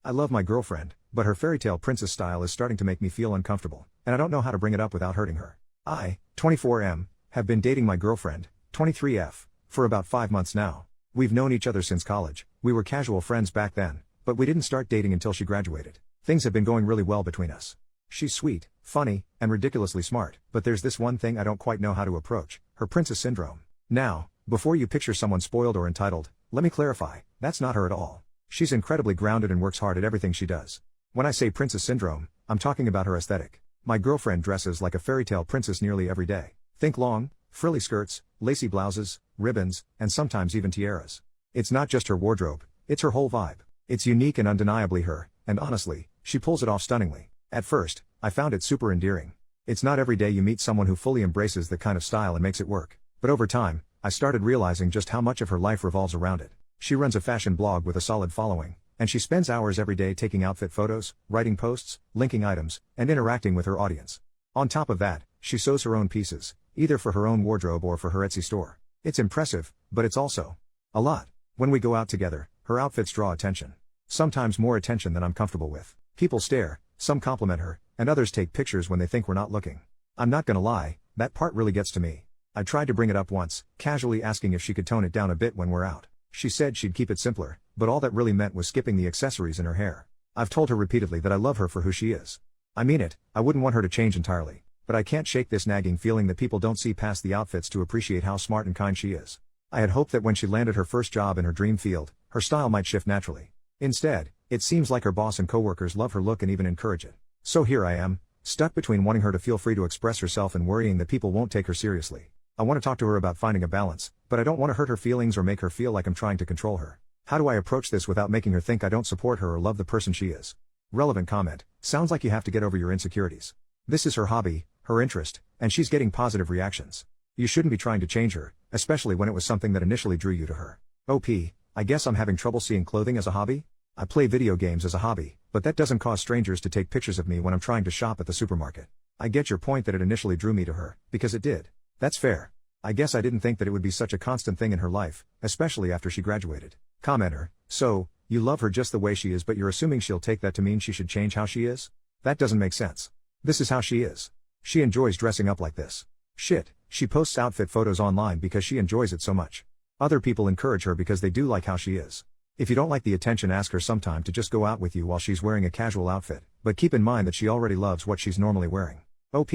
I love my girlfriend, but her fairytale princess style is starting to make me feel uncomfortable, and I don't know how to bring it up without hurting her. I, 24M, have been dating my girlfriend, 23F, for about 5 months now. We've known each other since college. We were casual friends back then, but we didn't start dating until she graduated. Things have been going really well between us. She's sweet, funny, and ridiculously smart, but there's this one thing I don't quite know how to approach: her princess syndrome. Now, before you picture someone spoiled or entitled, let me clarify, that's not her at all. She's incredibly grounded and works hard at everything she does. When I say princess syndrome, I'm talking about her aesthetic. My girlfriend dresses like a fairytale princess nearly every day. Think long, frilly skirts, lacy blouses, ribbons, and sometimes even tiaras. It's not just her wardrobe, it's her whole vibe. It's unique and undeniably her, and honestly, she pulls it off stunningly. At first, I found it super endearing. It's not every day you meet someone who fully embraces that kind of style and makes it work. But over time, I started realizing just how much of her life revolves around it. She runs a fashion blog with a solid following, and she spends hours every day taking outfit photos, writing posts, linking items, and interacting with her audience. On top of that, she sews her own pieces, either for her own wardrobe or for her Etsy store. It's impressive, but it's also a lot. When we go out together, her outfits draw attention. Sometimes more attention than I'm comfortable with. People stare, some compliment her, and others take pictures when they think we're not looking. I'm not gonna lie, that part really gets to me. I tried to bring it up once, casually asking if she could tone it down a bit when we're out. She said she'd keep it simpler, but all that really meant was skipping the accessories in her hair. I've told her repeatedly that I love her for who she is. I mean it, I wouldn't want her to change entirely. But I can't shake this nagging feeling that people don't see past the outfits to appreciate how smart and kind she is. I had hoped that when she landed her first job in her dream field, her style might shift naturally. Instead, it seems like her boss and coworkers love her look and even encourage it. So here I am, stuck between wanting her to feel free to express herself and worrying that people won't take her seriously. I want to talk to her about finding a balance, but I don't want to hurt her feelings or make her feel like I'm trying to control her. How do I approach this without making her think I don't support her or love the person she is? Relevant comment: sounds like you have to get over your insecurities. This is her hobby, her interest, and she's getting positive reactions. You shouldn't be trying to change her, especially when it was something that initially drew you to her. OP, I guess I'm having trouble seeing clothing as a hobby? I play video games as a hobby, but that doesn't cause strangers to take pictures of me when I'm trying to shop at the supermarket. I get your point that it initially drew me to her, because it did. That's fair. I guess I didn't think that it would be such a constant thing in her life, especially after she graduated. Commenter: so, you love her just the way she is, but you're assuming she'll take that to mean she should change how she is? That doesn't make sense. This is how she is. She enjoys dressing up like this. Shit, she posts outfit photos online because she enjoys it so much. Other people encourage her because they do like how she is. If you don't like the attention, ask her sometime to just go out with you while she's wearing a casual outfit, but keep in mind that she already loves what she's normally wearing. OP,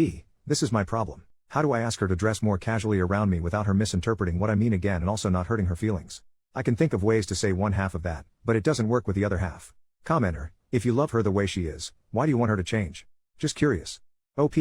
this is my problem. How do I ask her to dress more casually around me without her misinterpreting what I mean again and also not hurting her feelings? I can think of ways to say one half of that, but it doesn't work with the other half. Commenter: if you love her the way she is, why do you want her to change? Just curious. OP,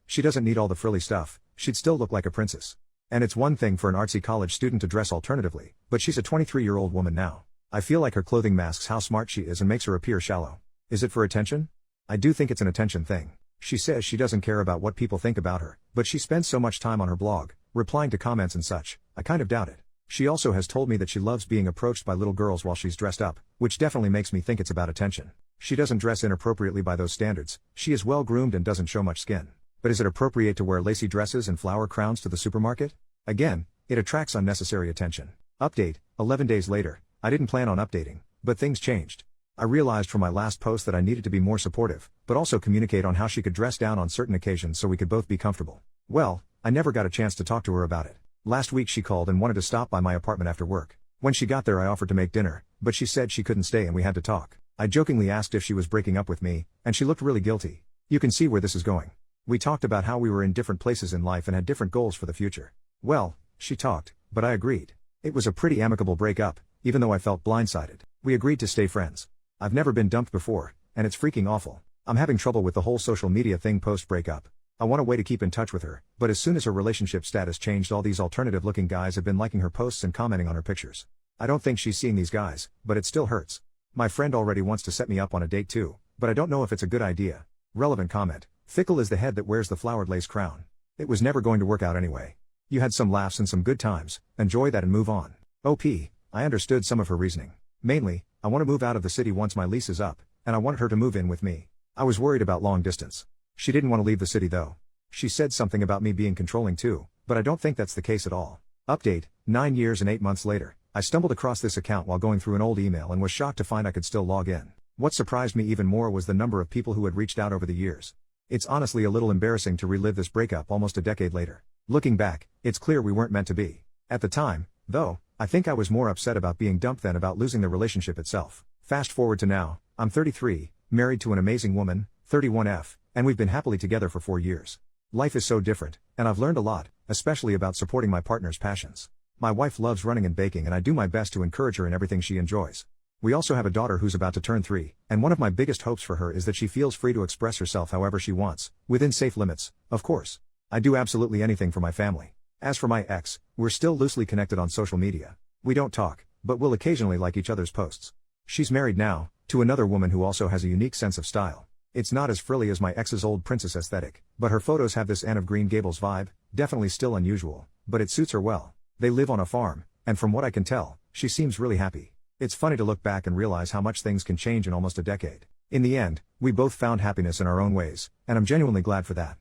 she doesn't need all the frilly stuff, she'd still look like a princess. And it's one thing for an artsy college student to dress alternatively, but she's a 23-year-old woman now. I feel like her clothing masks how smart she is and makes her appear shallow. Is it for attention? I do think it's an attention thing. She says she doesn't care about what people think about her, but she spends so much time on her blog, replying to comments and such. I kind of doubt it. She also has told me that she loves being approached by little girls while she's dressed up, which definitely makes me think it's about attention. She doesn't dress inappropriately by those standards, she is well groomed and doesn't show much skin. But is it appropriate to wear lacy dresses and flower crowns to the supermarket? Again, it attracts unnecessary attention. Update: 11 days later. I didn't plan on updating, but things changed. I realized from my last post that I needed to be more supportive, but also communicate on how she could dress down on certain occasions so we could both be comfortable. Well, I never got a chance to talk to her about it. Last week she called and wanted to stop by my apartment after work. When she got there I offered to make dinner, but she said she couldn't stay and we had to talk. I jokingly asked if she was breaking up with me, and she looked really guilty. You can see where this is going. We talked about how we were in different places in life and had different goals for the future. Well, she talked, but I agreed. It was a pretty amicable breakup, even though I felt blindsided. We agreed to stay friends. I've never been dumped before, and it's freaking awful. I'm having trouble with the whole social media thing post-breakup. I want a way to keep in touch with her, but as soon as her relationship status changed, all these alternative-looking guys have been liking her posts and commenting on her pictures. I don't think she's seeing these guys, but it still hurts. My friend already wants to set me up on a date too, but I don't know if it's a good idea. Relevant comment: fickle is the head that wears the flowered lace crown. It was never going to work out anyway. You had some laughs and some good times, enjoy that and move on. OP, I understood some of her reasoning. Mainly, I want to move out of the city once my lease is up, and I wanted her to move in with me. I was worried about long distance. She didn't want to leave the city though. She said something about me being controlling too, but I don't think that's the case at all. Update: 9 years and 8 months later, I stumbled across this account while going through an old email and was shocked to find I could still log in. What surprised me even more was the number of people who had reached out over the years. It's honestly a little embarrassing to relive this breakup almost a decade later. Looking back, it's clear we weren't meant to be. At the time, though, I think I was more upset about being dumped than about losing the relationship itself. Fast forward to now, I'm 33, married to an amazing woman, 31F, and we've been happily together for 4 years. Life is so different, and I've learned a lot, especially about supporting my partner's passions. My wife loves running and baking, and I do my best to encourage her in everything she enjoys. We also have a daughter who's about to turn 3, and one of my biggest hopes for her is that she feels free to express herself however she wants, within safe limits, of course. I do absolutely anything for my family. As for my ex, we're still loosely connected on social media. We don't talk, but we'll occasionally like each other's posts. She's married now, to another woman who also has a unique sense of style. It's not as frilly as my ex's old princess aesthetic, but her photos have this Anne of Green Gables vibe, definitely still unusual, but it suits her well. They live on a farm, and from what I can tell, she seems really happy. It's funny to look back and realize how much things can change in almost a decade. In the end, we both found happiness in our own ways, and I'm genuinely glad for that.